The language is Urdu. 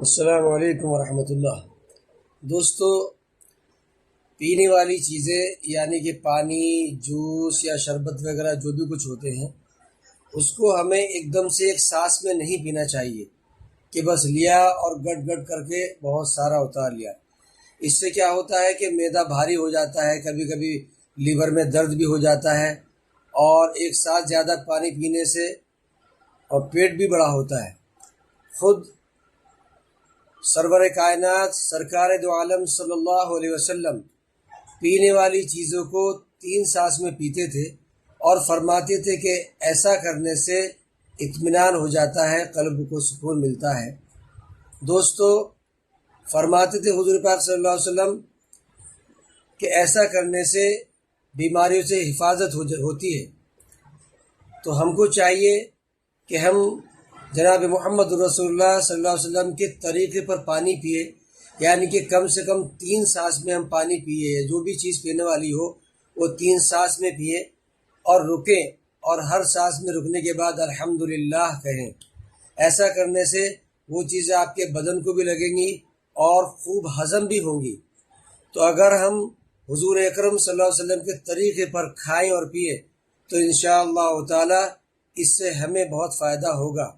السلام علیکم ورحمۃ اللہ۔ دوستو، پینے والی چیزیں یعنی کہ پانی، جوس یا شربت وغیرہ جو بھی کچھ ہوتے ہیں، اس کو ہمیں ایک دم سے ایک سانس میں نہیں پینا چاہیے کہ بس لیا اور گٹ گٹ کر کے بہت سارا اتار لیا۔ اس سے کیا ہوتا ہے کہ معدہ بھاری ہو جاتا ہے، کبھی کبھی لیور میں درد بھی ہو جاتا ہے، اور ایک ساتھ زیادہ پانی پینے سے اور پیٹ بھی بڑا ہوتا ہے۔ خود سرور کائنات سرکار دو عالم صلی اللہ علیہ وسلم پینے والی چیزوں کو 3 سانس میں پیتے تھے اور فرماتے تھے کہ ایسا کرنے سے اطمینان ہو جاتا ہے، قلب کو سکون ملتا ہے۔ دوستو، فرماتے تھے حضور پاک صلی اللہ علیہ وسلم کہ ایسا کرنے سے بیماریوں سے حفاظت ہوتی ہے۔ تو ہم کو چاہیے کہ ہم جناب محمد رسول اللہ صلی اللہ علیہ وسلم کے طریقے پر پانی پیے، یعنی کہ کم سے کم 3 سانس میں ہم پانی پیے، جو بھی چیز پینے والی ہو وہ 3 سانس میں پیے اور رکیں، اور ہر سانس میں رکنے کے بعد الحمدللہ کہیں۔ ایسا کرنے سے وہ چیزیں آپ کے بدن کو بھی لگیں گی اور خوب ہضم بھی ہوں گی۔ تو اگر ہم حضور اکرم صلی اللہ علیہ وسلم کے طریقے پر کھائیں اور پیے تو انشاءاللہ تعالی اس سے ہمیں بہت فائدہ ہوگا۔